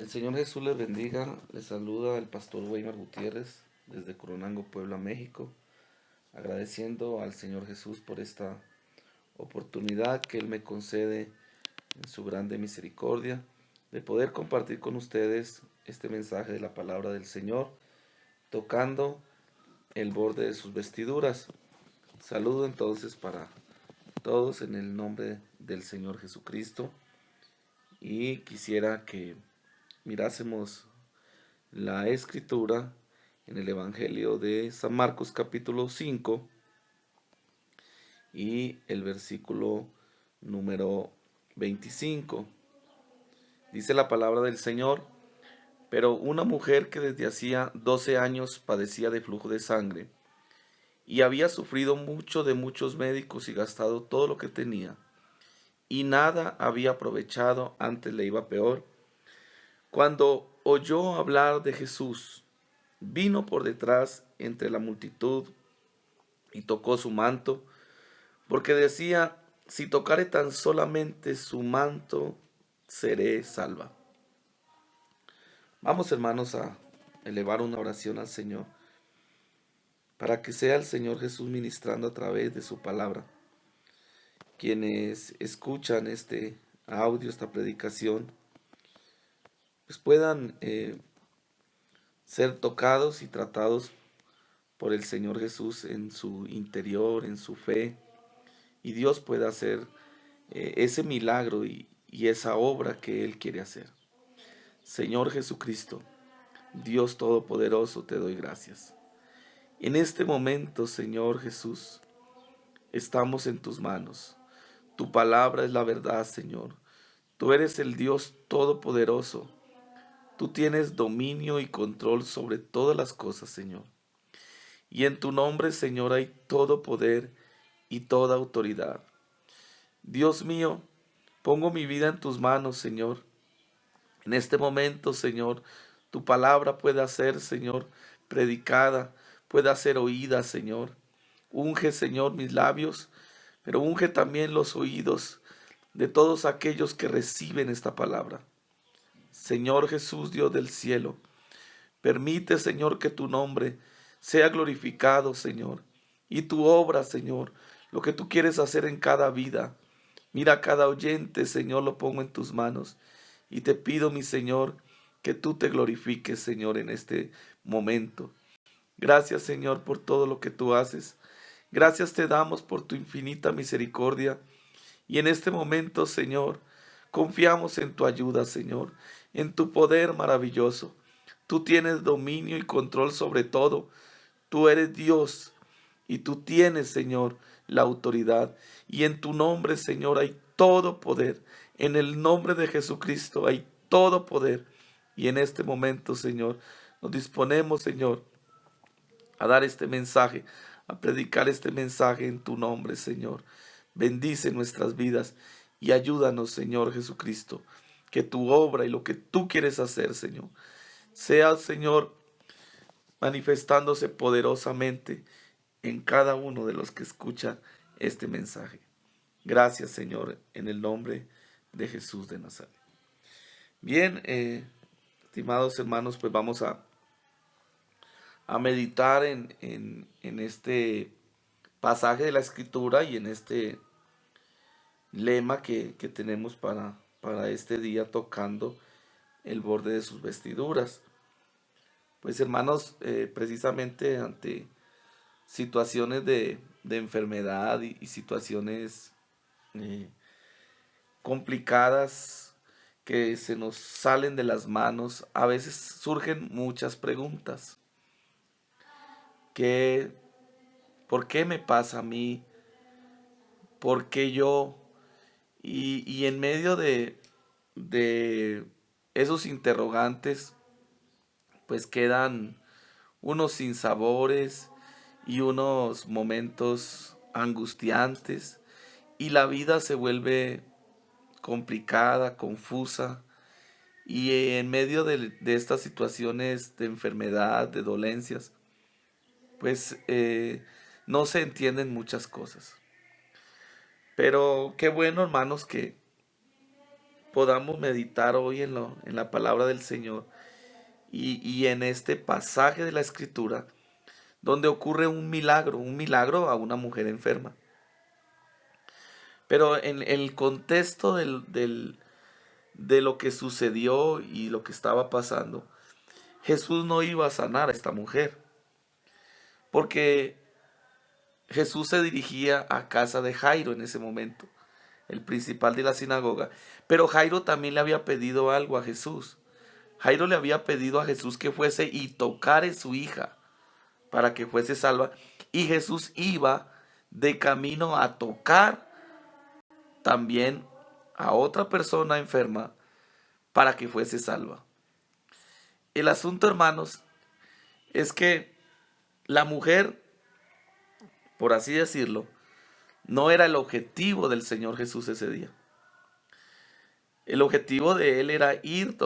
El Señor Jesús les bendiga. Les saluda el pastor Weimar Gutiérrez desde Coronango, Puebla, México, agradeciendo al Señor Jesús por esta oportunidad que Él me concede en su grande misericordia de poder compartir con ustedes este mensaje de la palabra del Señor, tocando el borde de sus vestiduras. Saludo entonces para todos en el nombre del Señor Jesucristo y quisiera que mirásemos la escritura en el Evangelio de San Marcos capítulo 5 y el versículo número 25. Dice la palabra del Señor: pero una mujer que desde hacía 12 años padecía de flujo de sangre y había sufrido mucho de muchos médicos y gastado todo lo que tenía, y nada había aprovechado, antes le iba peor, cuando oyó hablar de Jesús, vino por detrás entre la multitud y tocó su manto, porque decía: si tocare tan solamente su manto, seré salva. Vamos, hermanos, a elevar una oración al Señor, para que sea el Señor Jesús ministrando a través de su palabra. Quienes escuchan este audio, esta predicación, pues puedan ser tocados y tratados por el Señor Jesús en su interior, en su fe, y Dios pueda hacer ese milagro y esa obra que Él quiere hacer. Señor Jesucristo, Dios Todopoderoso, te doy gracias. En este momento, Señor Jesús, estamos en tus manos. Tu palabra es la verdad, Señor. Tú eres el Dios Todopoderoso. Tú tienes dominio y control sobre todas las cosas, Señor. Y en tu nombre, Señor, hay todo poder y toda autoridad. Dios mío, pongo mi vida en tus manos, Señor. En este momento, Señor, tu palabra pueda ser, Señor, predicada, pueda ser oída, Señor. Unge, Señor, mis labios, pero unge también los oídos de todos aquellos que reciben esta palabra. Señor Jesús, Dios del cielo, permite, Señor, que tu nombre sea glorificado, Señor, y tu obra, Señor, lo que tú quieres hacer en cada vida. Mira a cada oyente, Señor, lo pongo en tus manos. Y te pido, mi Señor, que tú te glorifiques, Señor, en este momento. Gracias, Señor, por todo lo que tú haces. Gracias te damos por tu infinita misericordia. Y en este momento, Señor, confiamos en tu ayuda, Señor, en tu poder maravilloso. Tú tienes dominio y control sobre todo. Tú eres Dios y tú tienes, Señor, la autoridad. Y en tu nombre, Señor, hay todo poder. En el nombre de Jesucristo hay todo poder. Y en este momento, Señor, nos disponemos, Señor, a dar este mensaje, a predicar este mensaje en tu nombre, Señor. Bendice nuestras vidas y ayúdanos, Señor Jesucristo, que tu obra y lo que tú quieres hacer, Señor, sea, Señor, manifestándose poderosamente en cada uno de los que escuchan este mensaje. Gracias, Señor, en el nombre de Jesús de Nazaret. Bien, estimados hermanos, pues vamos a meditar en este pasaje de la Escritura y en este lema que tenemos para este día, tocando el borde de sus vestiduras. Pues hermanos, precisamente ante situaciones de enfermedad y situaciones eh, complicadas que se nos salen de las manos, a veces surgen muchas preguntas. ¿Qué, ¿Por qué me pasa a mí? ¿Por qué yo? Y en medio de esos interrogantes, pues quedan unos sinsabores y unos momentos angustiantes, y la vida se vuelve complicada, confusa, y en medio de estas situaciones de enfermedad, de dolencias, pues no se entienden muchas cosas. Pero qué bueno, hermanos, podamos meditar hoy en la palabra del Señor y en este pasaje de la Escritura donde ocurre un milagro a una mujer enferma. Pero en el contexto de lo que sucedió y lo que estaba pasando, Jesús no iba a sanar a esta mujer, porque Jesús se dirigía a casa de Jairo en ese momento, el principal de la sinagoga. Pero Jairo también le había pedido algo a Jesús. Jairo le había pedido a Jesús que fuese y tocara a su hija para que fuese salva. Y Jesús iba de camino a tocar también a otra persona enferma para que fuese salva. El asunto, hermanos, es que la mujer, por así decirlo, no era el objetivo del Señor Jesús ese día. El objetivo de él era ir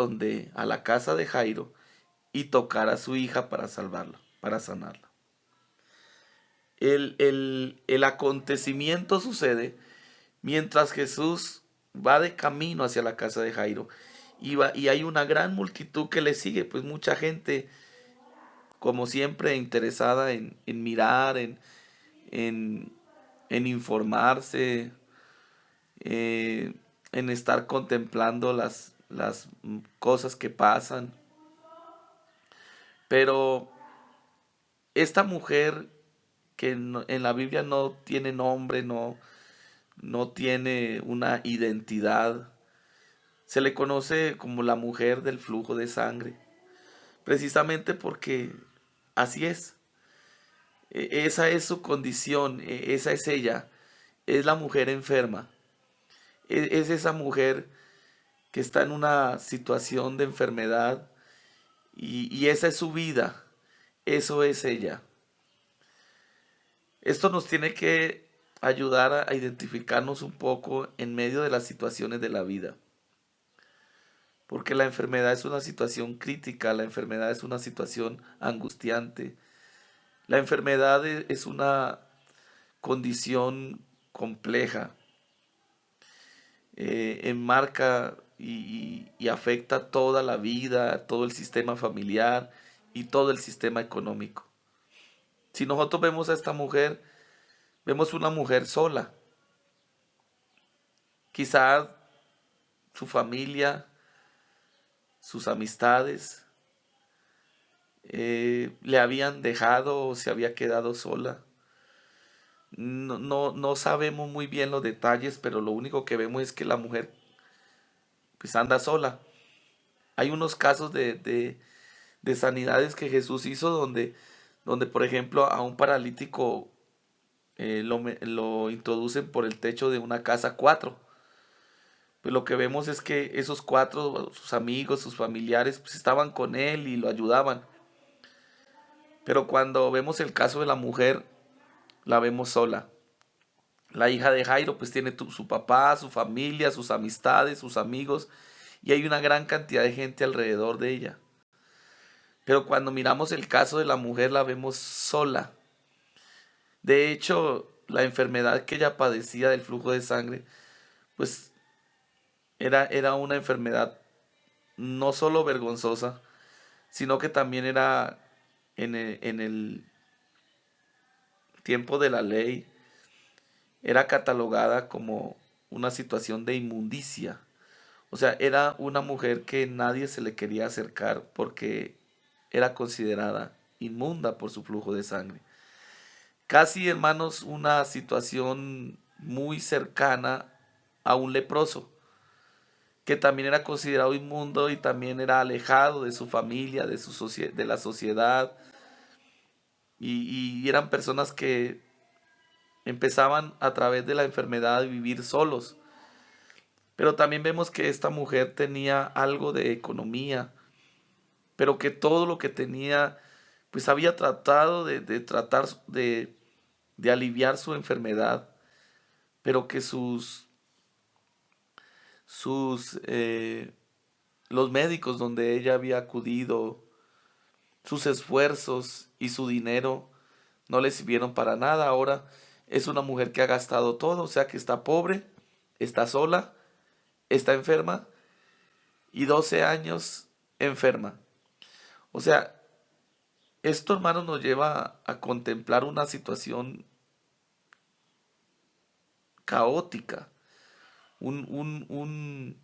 a la casa de Jairo y tocar a su hija para salvarla, para sanarla. El acontecimiento sucede mientras Jesús va de camino hacia la casa de Jairo y hay una gran multitud que le sigue, pues mucha gente, como siempre, interesada en mirar, en, en informarse, eh, en estar contemplando las cosas que pasan. Pero esta mujer que en la Biblia no tiene nombre, no tiene una identidad, se le conoce como la mujer del flujo de sangre, precisamente porque así es. Esa es su condición, esa es ella, es la mujer enferma, es esa mujer que está en una situación de enfermedad y esa es su vida, eso es ella. Esto nos tiene que ayudar a identificarnos un poco en medio de las situaciones de la vida, porque la enfermedad es una situación crítica, la enfermedad es una situación angustiante, la enfermedad es una condición compleja, enmarca y afecta toda la vida, todo el sistema familiar y todo el sistema económico. Si nosotros vemos a esta mujer, vemos una mujer sola. Quizás su familia, sus amistades, le habían dejado o se había quedado sola. No sabemos muy bien los detalles, pero lo único que vemos es que la mujer pues anda sola. Hay unos casos de sanidades que Jesús hizo donde, por ejemplo, a un paralítico lo introducen por el techo de una casa cuatro. Pues lo que vemos es que esos cuatro, sus amigos, sus familiares, pues estaban con él y lo ayudaban. Pero cuando vemos el caso de la mujer, la vemos sola. La hija de Jairo pues tiene su papá, su familia, sus amistades, sus amigos y hay una gran cantidad de gente alrededor de ella. Pero cuando miramos el caso de la mujer la vemos sola. De hecho, la enfermedad que ella padecía del flujo de sangre pues era una enfermedad no solo vergonzosa, sino que también era en el tiempo de la ley, era catalogada como una situación de inmundicia. O sea, era una mujer que nadie se le quería acercar porque era considerada inmunda por su flujo de sangre. Casi, hermanos, una situación muy cercana a un leproso, que también era considerado inmundo y también era alejado de su familia, de la sociedad, y eran personas que empezaban a través de la enfermedad a vivir solos. Pero también vemos que esta mujer tenía algo de economía, pero que todo lo que tenía, pues había tratado de tratar de aliviar su enfermedad, pero que sus, los médicos donde ella había acudido, sus esfuerzos y su dinero no le sirvieron para nada. Ahora es una mujer que ha gastado todo, o sea que está pobre, está sola, está enferma y 12 años enferma. O sea, esto, hermano, nos lleva a contemplar una situación caótica, un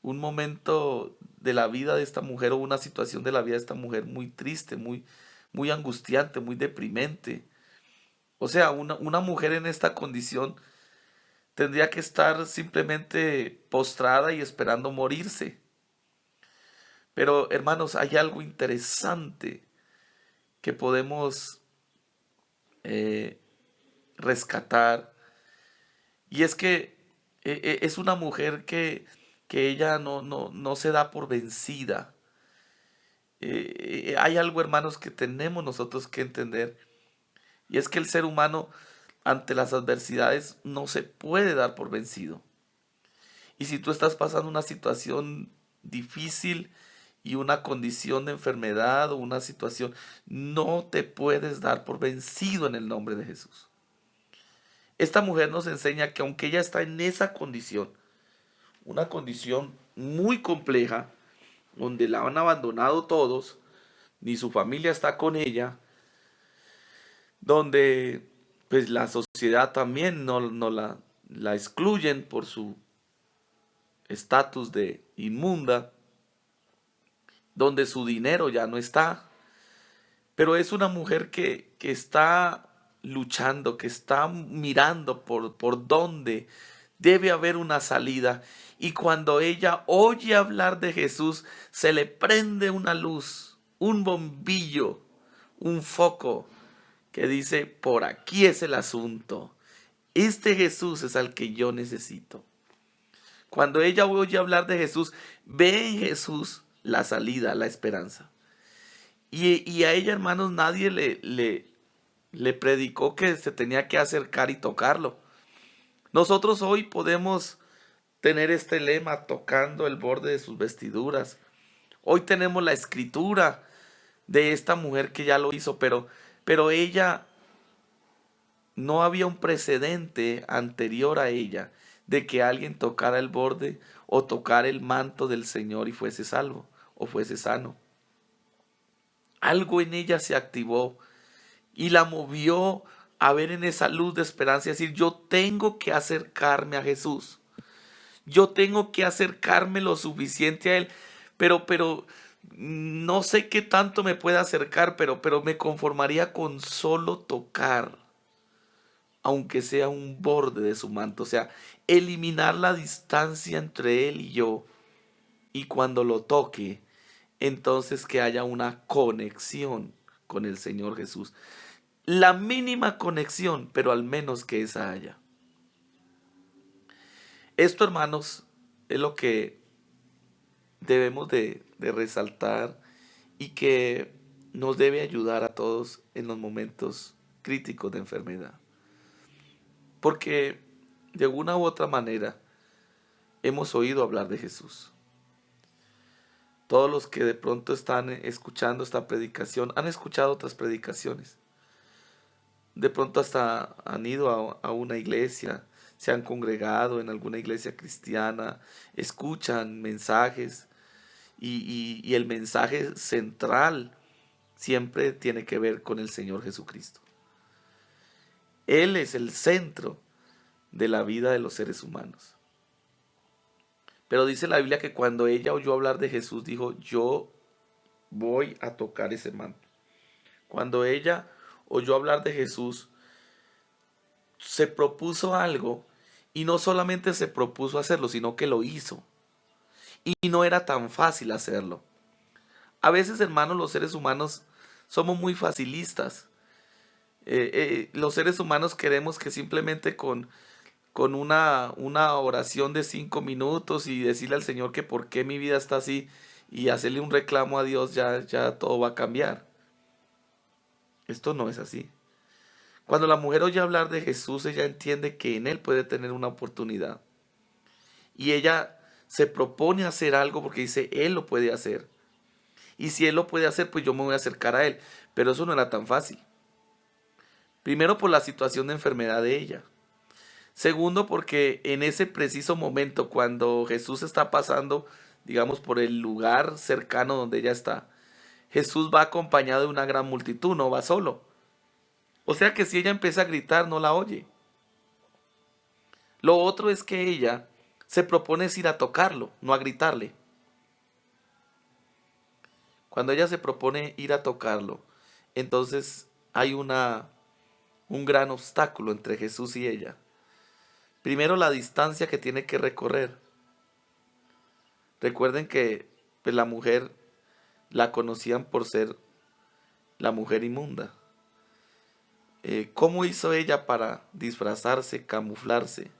momento de la vida de esta mujer o una situación de la vida de esta mujer muy triste, muy angustiante, muy deprimente. O sea, una mujer en esta condición tendría que estar simplemente postrada y esperando morirse. Pero hermanos, hay algo interesante que podemos eh, rescatar, y es que es una mujer que ella no se da por vencida. Hay algo, hermanos, que tenemos nosotros que entender, y es que el ser humano ante las adversidades no se puede dar por vencido. Y si tú estás pasando una situación difícil y una condición de enfermedad o una situación, no te puedes dar por vencido en el nombre de Jesús. Esta mujer nos enseña que aunque ella está en esa condición, una condición muy compleja, donde la han abandonado todos, ni su familia está con ella, donde pues la sociedad también no la excluyen por su estatus de inmunda, donde su dinero ya no está, pero es una mujer que está luchando, que está mirando por dónde debe haber una salida. Y cuando ella oye hablar de Jesús, se le prende una luz, un bombillo, un foco que dice, por aquí es el asunto. Este Jesús es al que yo necesito. Cuando ella oye hablar de Jesús, ve en Jesús la salida, la esperanza. Y a ella, hermanos, nadie le predicó que se tenía que acercar y tocarlo. Nosotros hoy podemos tener este lema, tocando el borde de sus vestiduras. Hoy tenemos la escritura de esta mujer que ya lo hizo, pero ella, no había un precedente anterior a ella de que alguien tocara el borde o tocara el manto del Señor y fuese salvo o fuese sano. Algo en ella se activó y la movió a ver en esa luz de esperanza y decir, yo tengo que acercarme a Jesús. Yo tengo que acercarme lo suficiente a Él, pero no sé qué tanto me pueda acercar, pero me conformaría con solo tocar, aunque sea un borde de su manto, o sea, eliminar la distancia entre Él y yo, y cuando lo toque, entonces que haya una conexión con el Señor Jesús. La mínima conexión, pero al menos que esa haya. Esto, hermanos, es lo que debemos de resaltar y que nos debe ayudar a todos en los momentos críticos de enfermedad. Porque de una u otra manera hemos oído hablar de Jesús. Todos los que de pronto están escuchando esta predicación han escuchado otras predicaciones. De pronto hasta han ido a una iglesia, se han congregado en alguna iglesia cristiana, escuchan mensajes y el mensaje central siempre tiene que ver con el Señor Jesucristo. Él es el centro de la vida de los seres humanos. Pero dice la Biblia que cuando ella oyó hablar de Jesús, dijo, yo voy a tocar ese manto. Cuando ella oyó hablar de Jesús, se propuso algo y no solamente se propuso hacerlo, sino que lo hizo. Y no era tan fácil hacerlo. A veces, hermanos, los seres humanos somos muy facilistas. Los seres humanos queremos que simplemente con una oración de 5 minutos y decirle al Señor que por qué mi vida está así y hacerle un reclamo a Dios, ya todo va a cambiar. Esto no es así. Cuando la mujer oye hablar de Jesús, ella entiende que en Él puede tener una oportunidad. Y ella se propone hacer algo porque dice, Él lo puede hacer. Y si Él lo puede hacer, pues yo me voy a acercar a Él. Pero eso no era tan fácil. Primero por la situación de enfermedad de ella. Segundo porque en ese preciso momento, cuando Jesús está pasando digamos, por el lugar cercano donde ella está, Jesús va acompañado de una gran multitud, no va solo. O sea que si ella empieza a gritar, no la oye. Lo otro es que ella se propone es ir a tocarlo, no a gritarle. Cuando ella se propone ir a tocarlo, entonces hay un gran obstáculo entre Jesús y ella. Primero, la distancia que tiene que recorrer. Recuerden que pues, la mujer la conocían por ser la mujer inmunda. ¿Cómo hizo ella para disfrazarse, camuflarse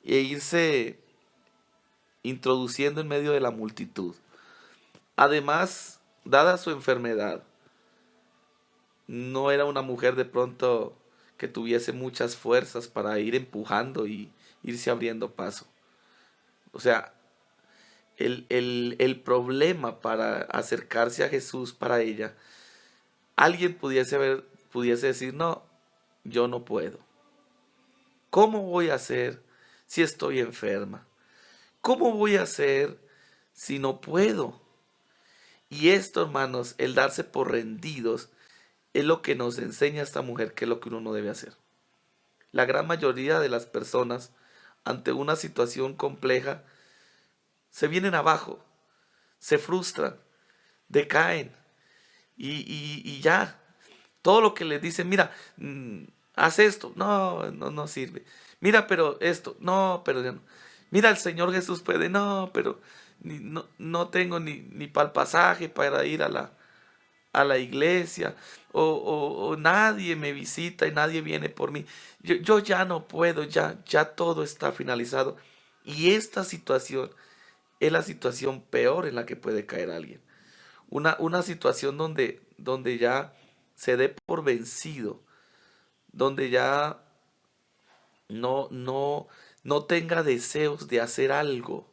e irse introduciendo en medio de la multitud? Además, dada su enfermedad, no era una mujer de pronto que tuviese muchas fuerzas para ir empujando y irse abriendo paso. O sea, el problema para acercarse a Jesús para ella, alguien pudiese decir, no, yo no puedo. ¿Cómo voy a hacer si estoy enferma? ¿Cómo voy a hacer si no puedo? Y esto, hermanos, el darse por rendidos, es lo que nos enseña esta mujer que es lo que uno no debe hacer. La gran mayoría de las personas, ante una situación compleja, se vienen abajo, se frustran, decaen y ya. Todo lo que les dicen, mira, haz esto, no, no, no sirve. Mira, pero esto, no, pero ya no. Mira, el Señor Jesús puede, no, pero no, no tengo ni para el pasaje para ir a la iglesia, o nadie me visita y nadie viene por mí. Yo ya no puedo, ya todo está finalizado. Y esta situación es la situación peor en la que puede caer alguien. Una situación donde ya se dé por vencido, donde ya no tenga deseos de hacer algo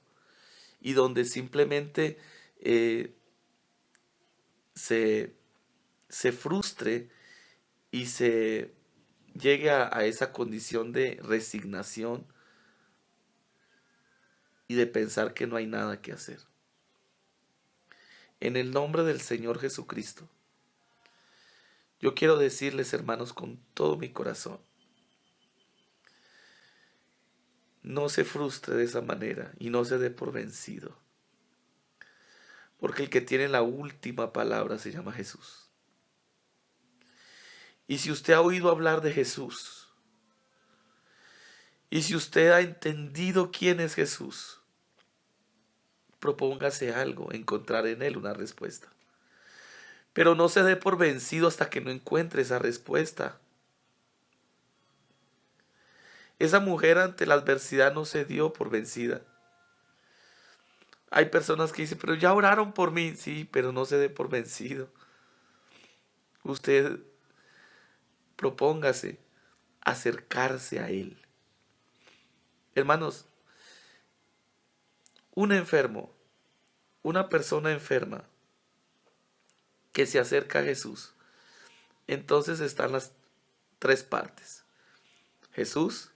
y donde simplemente eh, se, se frustre y se llegue a esa condición de resignación y de pensar que no hay nada que hacer. En el nombre del Señor Jesucristo, yo quiero decirles, hermanos, con todo mi corazón, no se frustre de esa manera y no se dé por vencido, porque el que tiene la última palabra se llama Jesús. Y si usted ha oído hablar de Jesús, y si usted ha entendido quién es Jesús, propóngase algo, encontrar en él una respuesta. Pero no se dé por vencido hasta que no encuentre esa respuesta. Esa mujer ante la adversidad no se dio por vencida. Hay personas que dicen, pero ya oraron por mí. Sí, pero no se dé por vencido. Usted propóngase acercarse a Él. Hermanos, un enfermo, una persona enferma que se acerca a Jesús, entonces están las tres partes. Jesús,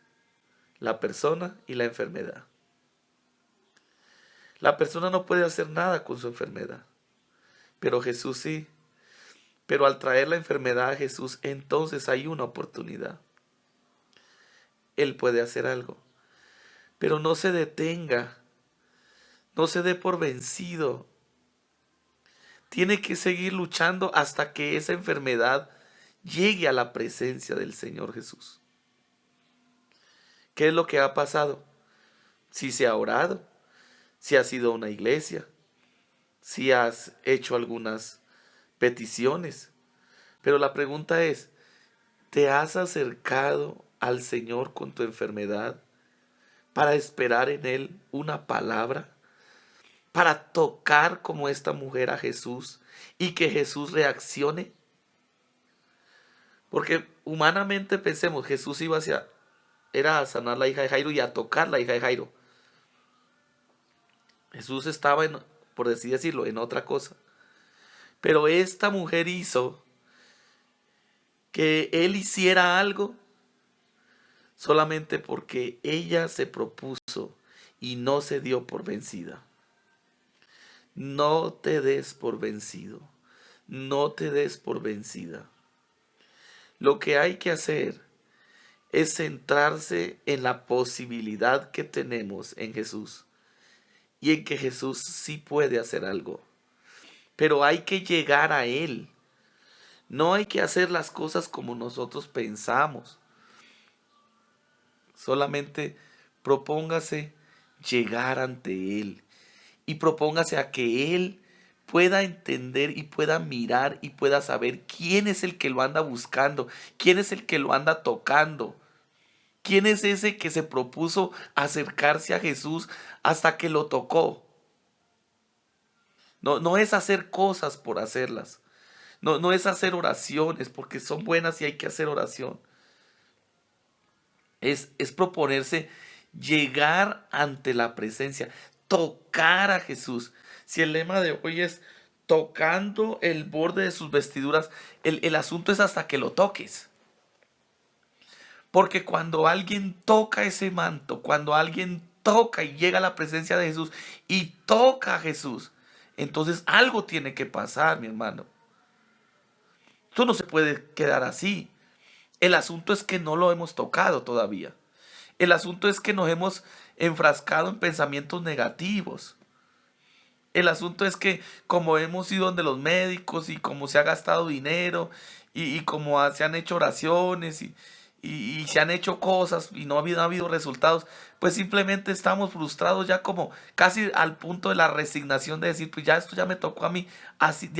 la persona y la enfermedad. La persona no puede hacer nada con su enfermedad, pero Jesús sí. Pero al traer la enfermedad a Jesús, entonces hay una oportunidad. Él puede hacer algo. Pero no se detenga, no se dé por vencido. Tiene que seguir luchando hasta que esa enfermedad llegue a la presencia del Señor Jesús. ¿Qué es lo que ha pasado? Si se ha orado, si has ido a una iglesia, si has hecho algunas peticiones. Pero la pregunta es, ¿te has acercado al Señor con tu enfermedad para esperar en Él una palabra? Para tocar como esta mujer a Jesús y que Jesús reaccione. Porque humanamente pensemos, Jesús era a sanar la hija de Jairo y a tocar la hija de Jairo. Jesús estaba por así decirlo, en otra cosa. Pero esta mujer hizo que él hiciera algo solamente porque ella se propuso y no se dio por vencida. No te des por vencido. No te des por vencida. Lo que hay que hacer es centrarse en la posibilidad que tenemos en Jesús y en que Jesús sí puede hacer algo. Pero hay que llegar a Él. No hay que hacer las cosas como nosotros pensamos. Solamente propóngase llegar ante Él y propóngase a que Él pueda entender y pueda mirar y pueda saber quién es el que lo anda buscando, quién es el que lo anda tocando, quién es ese que se propuso acercarse a Jesús hasta que lo tocó. No, no es hacer cosas por hacerlas. No, no es hacer oraciones porque son buenas y hay que hacer oración. Es proponerse llegar ante la presencia, tocar a Jesús. Si el lema de hoy es tocando el borde de sus vestiduras, el asunto es hasta que lo toques. Porque cuando alguien toca ese manto, cuando alguien toca y llega a la presencia de Jesús y toca a Jesús, entonces algo tiene que pasar, mi hermano. Esto no se puede quedar así. El asunto es que no lo hemos tocado todavía. El asunto es que nos hemos enfrascado en pensamientos negativos. El asunto es que como hemos ido donde los médicos y como se ha gastado dinero y como se han hecho oraciones y se han hecho cosas y no ha habido resultados, pues simplemente estamos frustrados ya como casi al punto de la resignación de decir, pues ya esto ya me tocó a mí, así,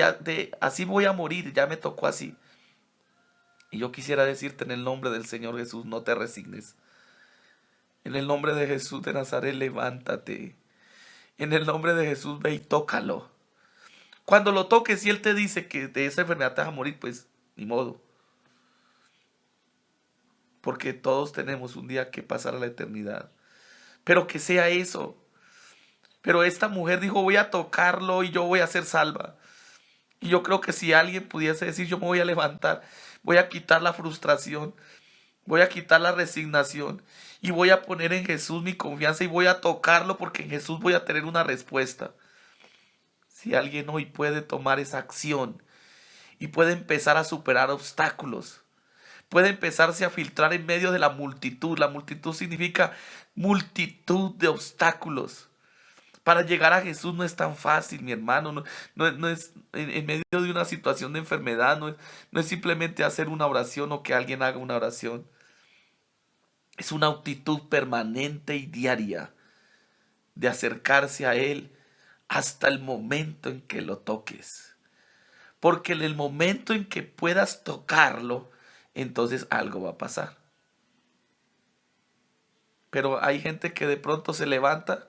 así voy a morir, ya me tocó así. Y yo quisiera decirte en el nombre del Señor Jesús, no te resignes. En el nombre de Jesús de Nazaret, levántate. En el nombre de Jesús, ve y tócalo. Cuando lo toques y Él te dice que de esa enfermedad te vas a morir, pues ni modo. Porque todos tenemos un día que pasar a la eternidad. Pero que sea eso. Pero esta mujer dijo, voy a tocarlo y yo voy a ser salva. Y yo creo que si alguien pudiese decir, yo me voy a levantar, voy a quitar la frustración, voy a quitar la resignación y voy a poner en Jesús mi confianza y voy a tocarlo porque en Jesús voy a tener una respuesta. Si alguien hoy puede tomar esa acción y puede empezar a superar obstáculos, puede empezarse a filtrar en medio de la multitud significa multitud de obstáculos. Para llegar a Jesús no es tan fácil, mi hermano. No es en medio de una situación de enfermedad. No es simplemente hacer una oración o que alguien haga una oración. Es una actitud permanente y diaria de acercarse a Él hasta el momento en que lo toques. Porque en el momento en que puedas tocarlo, entonces algo va a pasar. Pero hay gente que de pronto se levanta,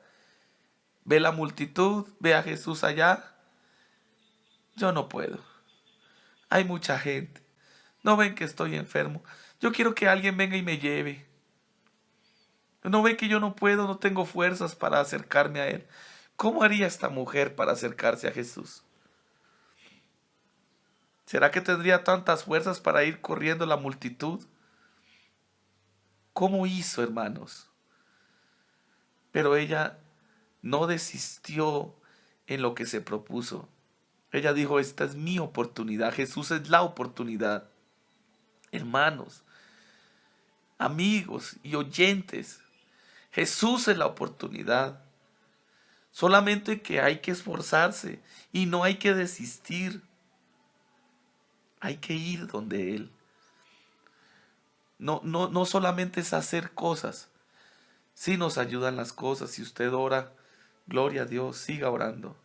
ve la multitud, ve a Jesús allá. Yo no puedo. Hay mucha gente. No ven que estoy enfermo. Yo quiero que alguien venga y me lleve. No ven que yo no puedo, no tengo fuerzas para acercarme a Él. ¿Cómo haría esta mujer para acercarse a Jesús? ¿Será que tendría tantas fuerzas para ir corriendo la multitud? ¿Cómo hizo, hermanos? Pero ella no desistió en lo que se propuso. Ella dijo, esta es mi oportunidad. Jesús es la oportunidad. Hermanos, amigos y oyentes, Jesús es la oportunidad. Solamente que hay que esforzarse y no hay que desistir. Hay que ir donde Él. No solamente es hacer cosas. Sí nos ayudan las cosas. Si usted ora, gloria a Dios, siga orando.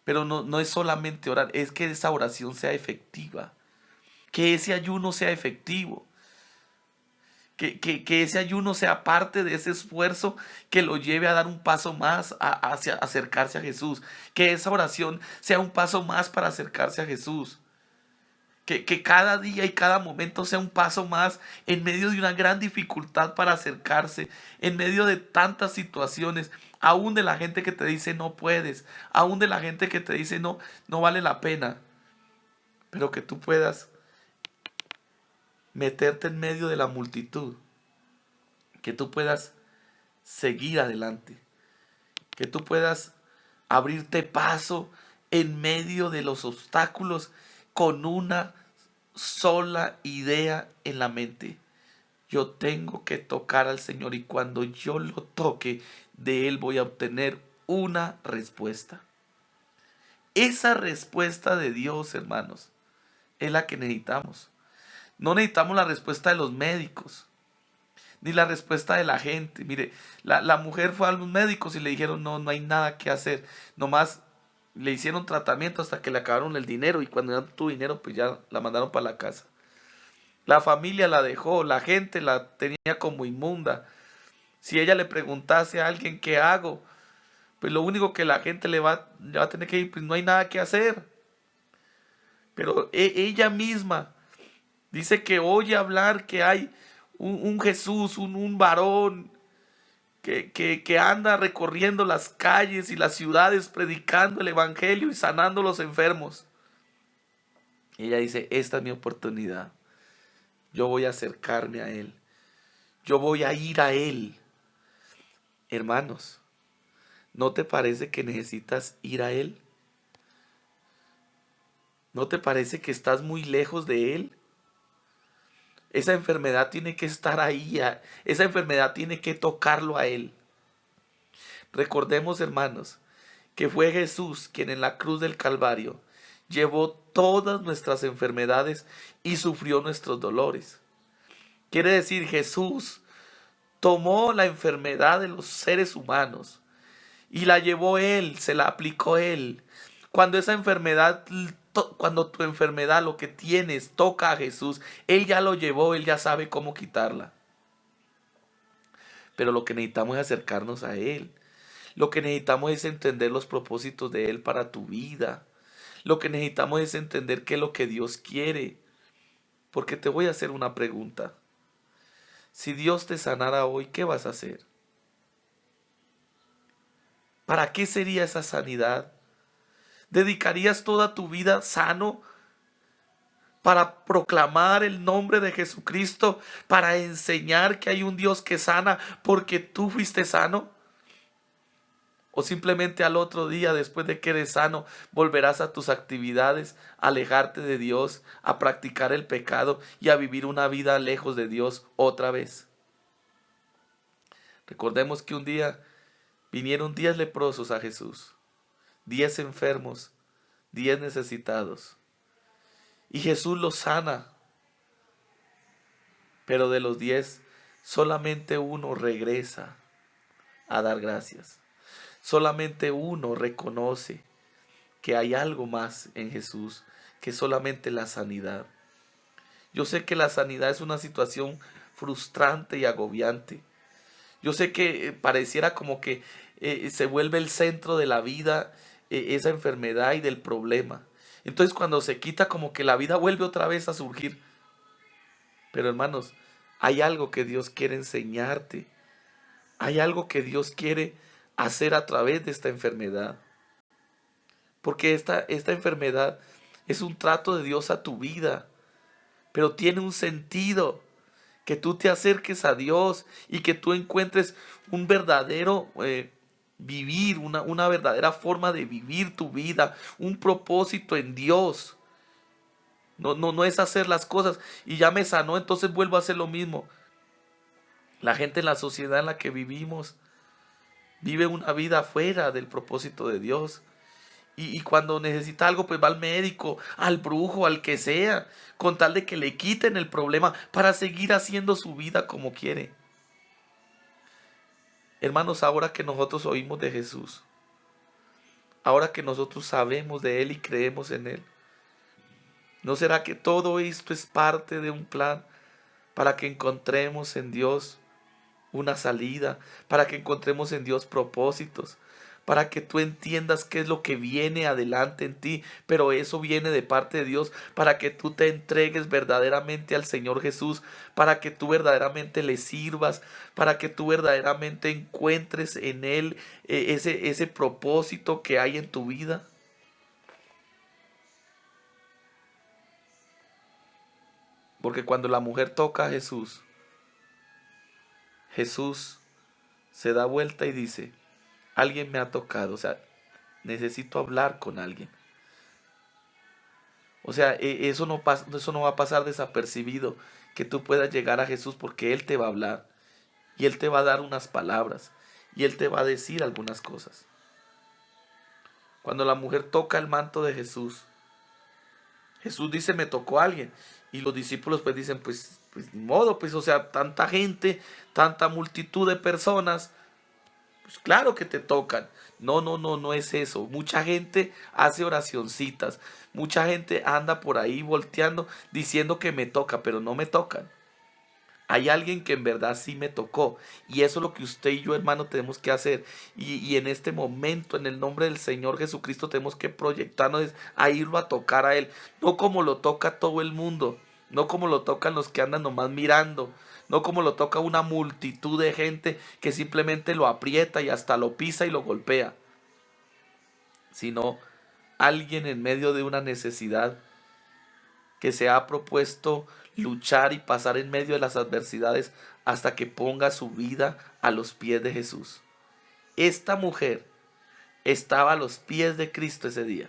Pero no es solamente orar, es que esa oración sea efectiva. Que ese ayuno sea efectivo. Que ese ayuno sea parte de ese esfuerzo que lo lleve a dar un paso más hacia acercarse a Jesús. Que esa oración sea un paso más para acercarse a Jesús. Que cada día y cada momento sea un paso más en medio de una gran dificultad para acercarse, en medio de tantas situaciones, aún de la gente que te dice no puedes, aún de la gente que te dice no vale la pena, pero que tú puedas meterte en medio de la multitud, que tú puedas seguir adelante, que tú puedas abrirte paso en medio de los obstáculos con una sola idea en la mente. Yo tengo que tocar al Señor y cuando yo lo toque, de Él voy a obtener una respuesta. Esa respuesta de Dios, hermanos, es la que necesitamos. No necesitamos la respuesta de los médicos, ni la respuesta de la gente. Mire, la mujer fue a los médicos y le dijeron, no, no hay nada que hacer. Nomás le hicieron tratamiento hasta que le acabaron el dinero y cuando ya no tuvo dinero, pues ya la mandaron para la casa. La familia la dejó, la gente la tenía como inmunda. Si ella le preguntase a alguien qué hago, pues lo único que la gente le va a tener que ir, pues no hay nada que hacer. Pero ella misma dice que oye hablar que hay un Jesús, un varón que anda recorriendo las calles y las ciudades predicando el evangelio y sanando a los enfermos. Y ella dice, esta es mi oportunidad. Yo voy a acercarme a Él. Yo voy a ir a Él. Hermanos, ¿no te parece que necesitas ir a Él? ¿No te parece que estás muy lejos de Él? Esa enfermedad tiene que estar ahí. Esa enfermedad tiene que tocarlo a Él. Recordemos, hermanos, que fue Jesús quien en la cruz del Calvario llevó todas nuestras enfermedades y sufrió nuestros dolores. Quiere decir, Jesús tomó la enfermedad de los seres humanos y la llevó Él, se la aplicó Él. Cuando esa enfermedad, cuando tu enfermedad, lo que tienes, toca a Jesús, Él ya lo llevó, Él ya sabe cómo quitarla. Pero lo que necesitamos es acercarnos a Él. Lo que necesitamos es entender los propósitos de Él para tu vida. Lo que necesitamos es entender qué es lo que Dios quiere. Porque te voy a hacer una pregunta. Si Dios te sanara hoy, ¿qué vas a hacer? ¿Para qué sería esa sanidad? ¿Dedicarías toda tu vida sano para proclamar el nombre de Jesucristo, para enseñar que hay un Dios que sana porque tú fuiste sano? ¿O simplemente al otro día, después de que eres sano, volverás a tus actividades, a alejarte de Dios, a practicar el pecado y a vivir una vida lejos de Dios otra vez? Recordemos que un día vinieron 10 leprosos a Jesús, 10 enfermos, 10 necesitados. Y Jesús los sana. Pero de los 10, solamente uno regresa a dar gracias. Solamente uno reconoce que hay algo más en Jesús que solamente la sanidad. Yo sé que la sanidad es una situación frustrante y agobiante. Yo sé que pareciera como que se vuelve el centro de la vida, esa enfermedad y del problema. Entonces cuando se quita como que la vida vuelve otra vez a surgir. Pero hermanos, hay algo que Dios quiere enseñarte. Hay algo que Dios quiere hacer a través de esta enfermedad. Porque esta enfermedad es un trato de Dios a tu vida. Pero tiene un sentido. Que tú te acerques a Dios y que tú encuentres un verdadero vivir, una verdadera forma de vivir tu vida, un propósito en Dios. No es hacer las cosas y ya me sanó, entonces vuelvo a hacer lo mismo. La gente en la sociedad en la que vivimos vive una vida fuera del propósito de Dios. Y cuando necesita algo, pues va al médico, al brujo, al que sea, con tal de que le quiten el problema para seguir haciendo su vida como quiere. Hermanos, ahora que nosotros oímos de Jesús, ahora que nosotros sabemos de Él y creemos en Él, ¿no será que todo esto es parte de un plan para que encontremos en Dios una salida, para que encontremos en Dios propósitos, para que tú entiendas qué es lo que viene adelante en ti, pero eso viene de parte de Dios, para que tú te entregues verdaderamente al Señor Jesús, para que tú verdaderamente le sirvas, para que tú verdaderamente encuentres en Él ese propósito que hay en tu vida? Porque cuando la mujer toca a Jesús, Jesús se da vuelta y dice, alguien me ha tocado. O sea, necesito hablar con alguien. O sea, eso no va a pasar desapercibido, que tú puedas llegar a Jesús, porque Él te va a hablar y Él te va a dar unas palabras y Él te va a decir algunas cosas. Cuando la mujer toca el manto de Jesús, Jesús dice, me tocó alguien. Y los discípulos pues dicen, pues ni modo, pues o sea, tanta gente, tanta multitud de personas, pues claro que te tocan. No, no, no, no es eso. Mucha gente hace oracioncitas. Mucha gente anda por ahí volteando diciendo que me toca, pero no me tocan. Hay alguien que en verdad sí me tocó. Y eso es lo que usted y yo, hermano, tenemos que hacer. Y en este momento, en el nombre del Señor Jesucristo, tenemos que proyectarnos a irlo a tocar a Él. No como lo toca todo el mundo. No como lo tocan los que andan nomás mirando. No como lo toca una multitud de gente que simplemente lo aprieta y hasta lo pisa y lo golpea. Sino alguien en medio de una necesidad que se ha propuesto luchar y pasar en medio de las adversidades hasta que ponga su vida a los pies de Jesús. Esta mujer estaba a los pies de Cristo ese día.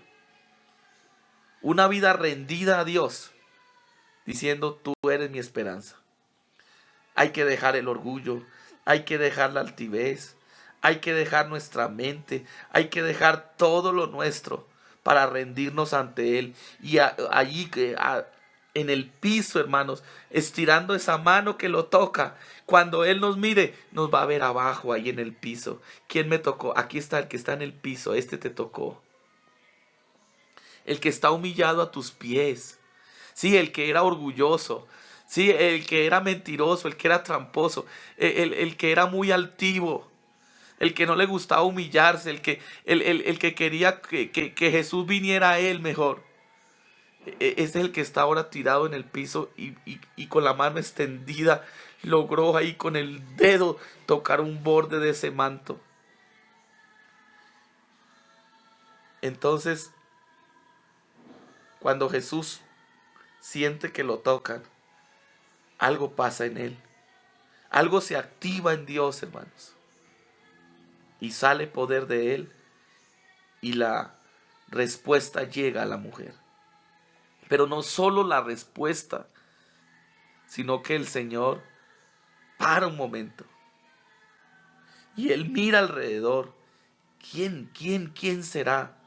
Una vida rendida a Dios, diciendo, tú eres mi esperanza. Hay que dejar el orgullo, hay que dejar la altivez, hay que dejar nuestra mente, hay que dejar todo lo nuestro para rendirnos ante Él. Y allí en el piso, hermanos, estirando esa mano que lo toca, cuando Él nos mire, nos va a ver abajo, ahí en el piso. ¿Quién me tocó? Aquí está el que está en el piso, este te tocó. El que está humillado a tus pies. Sí, el que era orgulloso. Sí, el que era mentiroso, el que era tramposo, el que era muy altivo, el que no le gustaba humillarse, el que quería que Jesús viniera a él mejor. Ese es el que está ahora tirado en el piso y con la mano extendida logró ahí con el dedo tocar un borde de ese manto. Entonces, cuando Jesús siente que lo tocan, algo pasa en él. Algo se activa en Dios, hermanos. Y sale poder de él y la respuesta llega a la mujer. Pero no solo la respuesta, sino que el Señor para un momento y Él mira alrededor. ¿Quién será?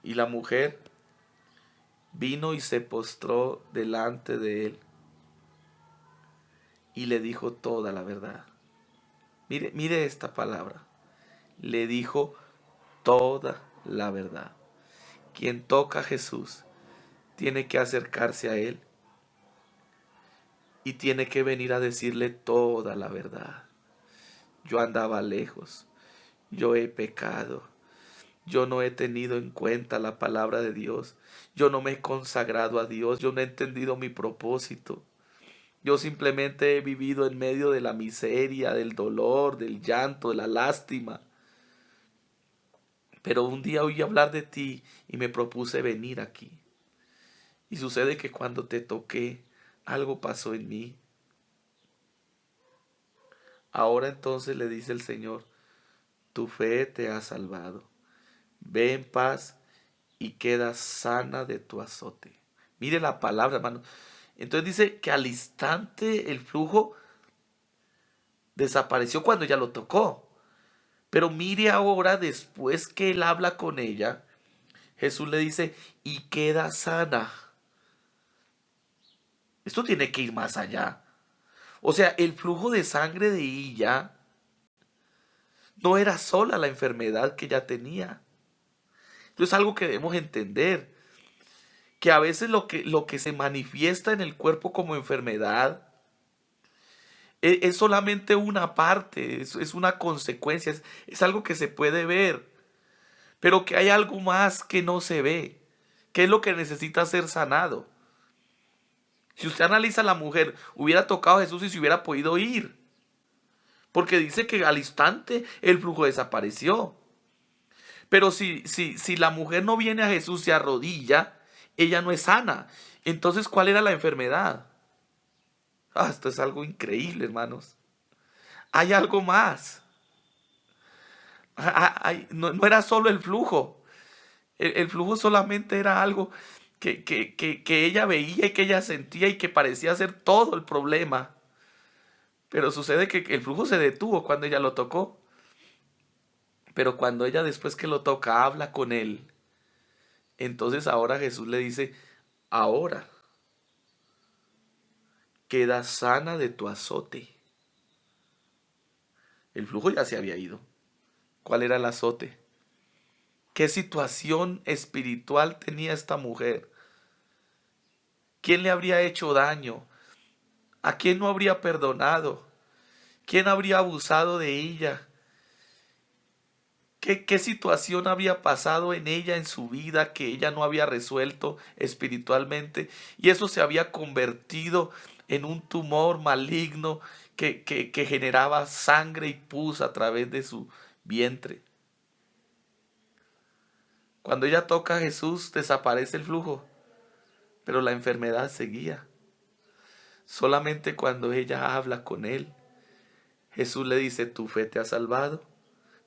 Y la mujer vino y se postró delante de Él y le dijo toda la verdad. Mire esta palabra. Le dijo toda la verdad. Quien toca a Jesús tiene que acercarse a Él y tiene que venir a decirle toda la verdad. Yo andaba lejos, yo he pecado, yo no he tenido en cuenta la palabra de Dios, yo no me he consagrado a Dios, yo no he entendido mi propósito. Yo simplemente he vivido en medio de la miseria, del dolor, del llanto, de la lástima. Pero un día oí hablar de ti y me propuse venir aquí. Y sucede que cuando te toqué, algo pasó en mí. Ahora entonces le dice el Señor, tu fe te ha salvado. Ve en paz y queda sana de tu azote. Mire la palabra, hermano. Entonces dice que al instante el flujo desapareció cuando ella lo tocó. Pero mire ahora, después que él habla con ella, Jesús le dice, y queda sana. Esto tiene que ir más allá. O sea, el flujo de sangre de ella no era sola la enfermedad que ella tenía. Esto es algo que debemos entender. Que a veces lo que se manifiesta en el cuerpo como enfermedad es solamente una parte, es una consecuencia, es algo que se puede ver. Pero que hay algo más que no se ve. ¿Qué es lo que necesita ser sanado? Si usted analiza a la mujer, hubiera tocado a Jesús y se hubiera podido ir. Porque dice que al instante el flujo desapareció. Pero si la mujer no viene a Jesús y se arrodilla, ella no es sana. Entonces, ¿cuál era la enfermedad? Esto es algo increíble, hermanos. Hay algo más. No era solo el flujo. El flujo solamente era algo que ella veía y que ella sentía y que parecía ser todo el problema. Pero sucede que el flujo se detuvo cuando ella lo tocó. Pero cuando ella después que lo toca habla con él, entonces ahora Jesús le dice, ahora queda sana de tu azote. El flujo ya se había ido. ¿Cuál era el azote? ¿Qué situación espiritual tenía esta mujer? ¿Quién le habría hecho daño? ¿A quién no habría perdonado? ¿Quién habría abusado de ella? ¿Qué situación había pasado en ella, en su vida, que ella no había resuelto espiritualmente? Y eso se había convertido en un tumor maligno que generaba sangre y pus a través de su vientre. Cuando ella toca a Jesús, desaparece el flujo, pero la enfermedad seguía. Solamente cuando ella habla con él, Jesús le dice, tu fe te ha salvado,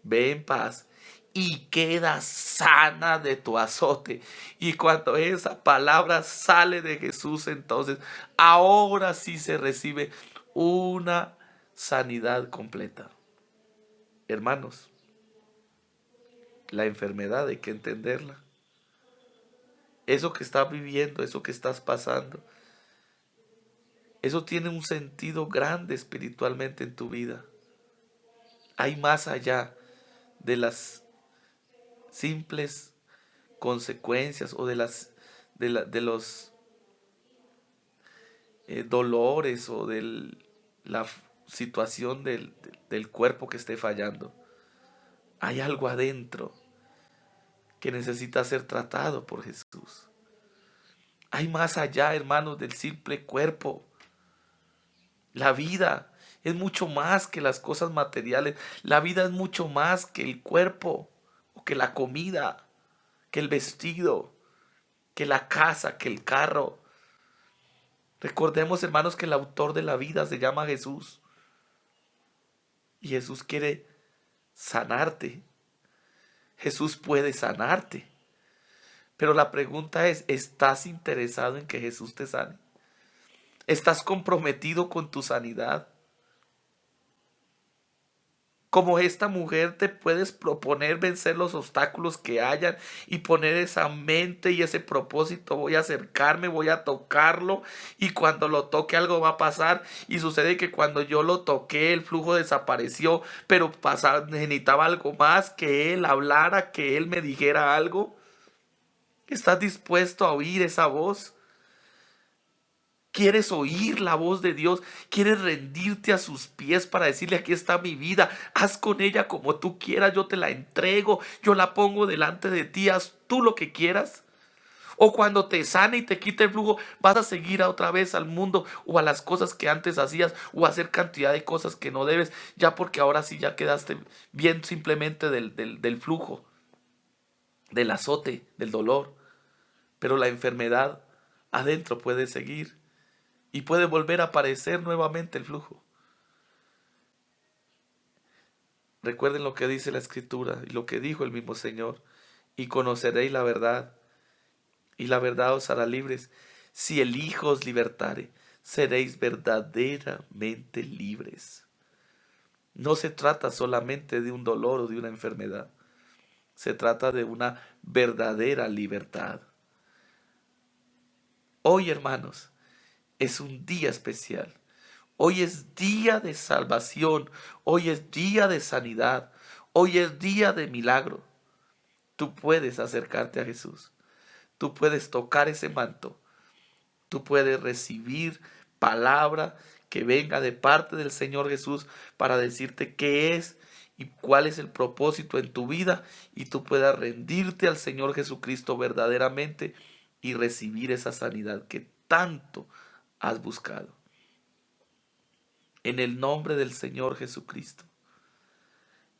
ve en paz y queda sana de tu azote. Y cuando esa palabra sale de Jesús, entonces ahora sí se recibe una sanidad completa. Hermanos, la enfermedad hay que entenderla. Eso que estás viviendo, eso que estás pasando, eso tiene un sentido grande espiritualmente en tu vida. Hay más allá de las simples consecuencias o de los dolores o de la situación del cuerpo que esté fallando. Hay algo adentro que necesita ser tratado por Jesús. Hay más allá, hermanos, del simple cuerpo. La vida es mucho más que las cosas materiales. La vida es mucho más que el cuerpo o que la comida, que el vestido, que la casa, que el carro. Recordemos, hermanos, que el autor de la vida se llama Jesús. Y Jesús quiere sanarte. Jesús puede sanarte. Pero la pregunta es, ¿estás interesado en que Jesús te sane? ¿Estás comprometido con tu sanidad? Como esta mujer te puedes proponer vencer los obstáculos que hayan y poner esa mente y ese propósito. Voy a acercarme, voy a tocarlo y cuando lo toque algo va a pasar. Y sucede que cuando yo lo toqué el flujo desapareció, pero necesitaba algo más, que él hablara, que él me dijera algo. ¿Estás dispuesto a oír esa voz? ¿Quieres oír la voz de Dios? ¿Quieres rendirte a sus pies para decirle, aquí está mi vida, haz con ella como tú quieras, yo te la entrego, yo la pongo delante de ti, haz tú lo que quieras? O cuando te sane y te quite el flujo, vas a seguir otra vez al mundo o a las cosas que antes hacías o a hacer cantidad de cosas que no debes, ya porque ahora sí ya quedaste bien simplemente del flujo, del azote, del dolor. Pero la enfermedad adentro puede seguir. Y puede volver a aparecer nuevamente el flujo. Recuerden lo que dice la Escritura y lo que dijo el mismo Señor. Y conoceréis la verdad, y la verdad os hará libres. Si el Hijo os libertare, seréis verdaderamente libres. No se trata solamente de un dolor o de una enfermedad. Se trata de una verdadera libertad. Hoy, hermanos, es un día especial. Hoy es día de salvación, hoy es día de sanidad, hoy es día de milagro. Tú puedes acercarte a Jesús, tú puedes tocar ese manto, tú puedes recibir palabra que venga de parte del Señor Jesús para decirte qué es y cuál es el propósito en tu vida y tú puedas rendirte al Señor Jesucristo verdaderamente y recibir esa sanidad que tanto has buscado. En el nombre del Señor Jesucristo.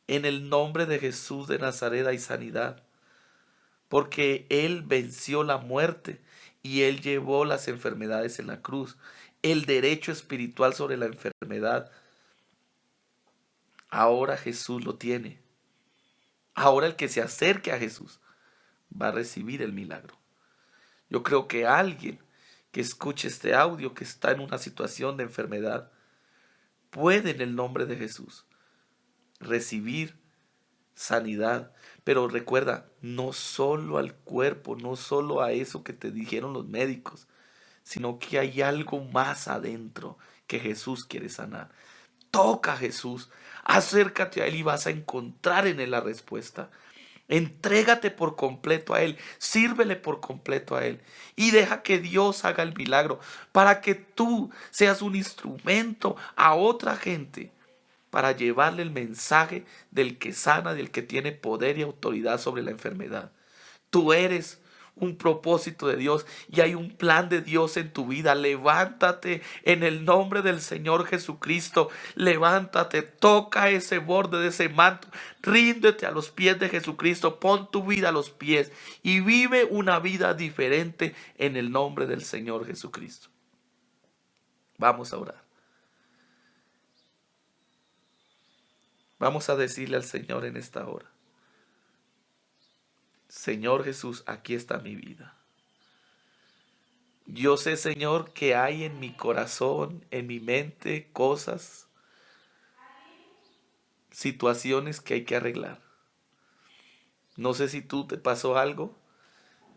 En el nombre de Jesús de Nazaret hay sanidad. Porque Él venció la muerte y Él llevó las enfermedades en la cruz. El derecho espiritual sobre la enfermedad. Ahora Jesús lo tiene. Ahora el que se acerque a Jesús va a recibir el milagro. Yo creo que alguien que escuche este audio, que está en una situación de enfermedad, puede en el nombre de Jesús recibir sanidad. Pero recuerda, no solo al cuerpo, no solo a eso que te dijeron los médicos, sino que hay algo más adentro que Jesús quiere sanar. Toca a Jesús, acércate a Él y vas a encontrar en Él la respuesta. Entrégate por completo a Él, sírvele por completo a Él y deja que Dios haga el milagro para que tú seas un instrumento a otra gente para llevarle el mensaje del que sana, del que tiene poder y autoridad sobre la enfermedad. Tú eres un propósito de Dios y hay un plan de Dios en tu vida. Levántate en el nombre del Señor Jesucristo. Levántate, toca ese borde de ese manto, ríndete a los pies de Jesucristo, pon tu vida a los pies y vive una vida diferente en el nombre del Señor Jesucristo. Vamos a orar. Vamos a decirle al Señor en esta hora: Señor Jesús, aquí está mi vida. Yo sé, Señor, que hay en mi corazón, en mi mente, cosas, situaciones que hay que arreglar. No sé si tú te pasó algo,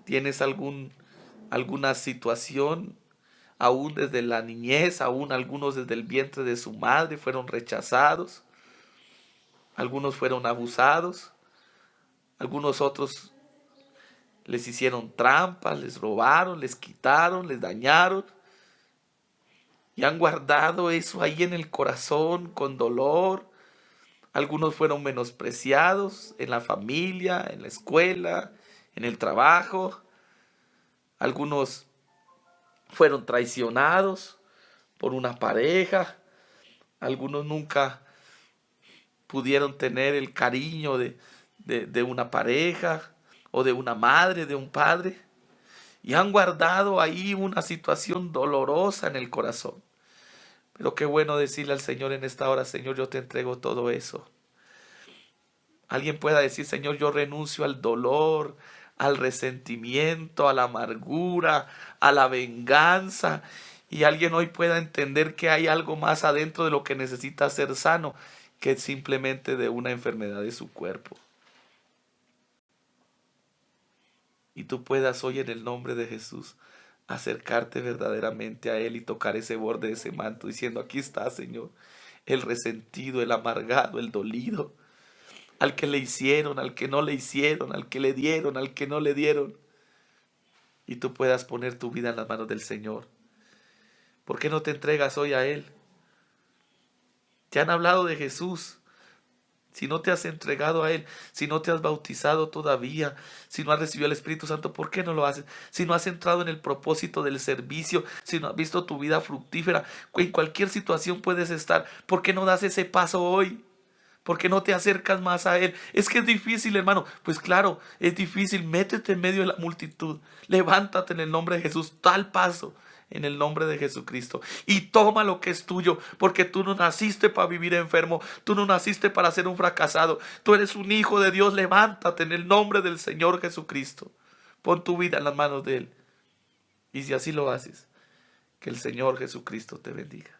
tienes alguna situación, aún desde la niñez, aún algunos desde el vientre de su madre fueron rechazados, algunos fueron abusados, algunos otros les hicieron trampas, les robaron, les quitaron, les dañaron. Y han guardado eso ahí en el corazón con dolor. Algunos fueron menospreciados en la familia, en la escuela, en el trabajo. Algunos fueron traicionados por una pareja. Algunos nunca pudieron tener el cariño de una pareja o de una madre, de un padre. Y han guardado ahí una situación dolorosa en el corazón. Pero qué bueno decirle al Señor en esta hora: Señor, yo te entrego todo eso. Alguien pueda decir: Señor, yo renuncio al dolor, al resentimiento, a la amargura, a la venganza. Y alguien hoy pueda entender que hay algo más adentro de lo que necesita ser sano, que simplemente de una enfermedad de su cuerpo. Y tú puedas hoy en el nombre de Jesús acercarte verdaderamente a Él y tocar ese borde de ese manto diciendo: aquí está, Señor, el resentido, el amargado, el dolido, al que le hicieron, al que no le hicieron, al que le dieron, al que no le dieron. Y tú puedas poner tu vida en las manos del Señor. ¿Por qué no te entregas hoy a Él? Te han hablado de Jesús. Si no te has entregado a Él, si no te has bautizado todavía, si no has recibido el Espíritu Santo, ¿por qué no lo haces? Si no has entrado en el propósito del servicio, si no has visto tu vida fructífera, en cualquier situación puedes estar. ¿Por qué no das ese paso hoy? ¿Por qué no te acercas más a Él? Es que es difícil, hermano. Pues claro, es difícil. Métete en medio de la multitud. Levántate en el nombre de Jesús. Tal paso en el nombre de Jesucristo. Y toma lo que es tuyo. Porque tú no naciste para vivir enfermo. Tú no naciste para ser un fracasado. Tú eres un hijo de Dios. Levántate en el nombre del Señor Jesucristo. Pon tu vida en las manos de Él. Y si así lo haces, que el Señor Jesucristo te bendiga.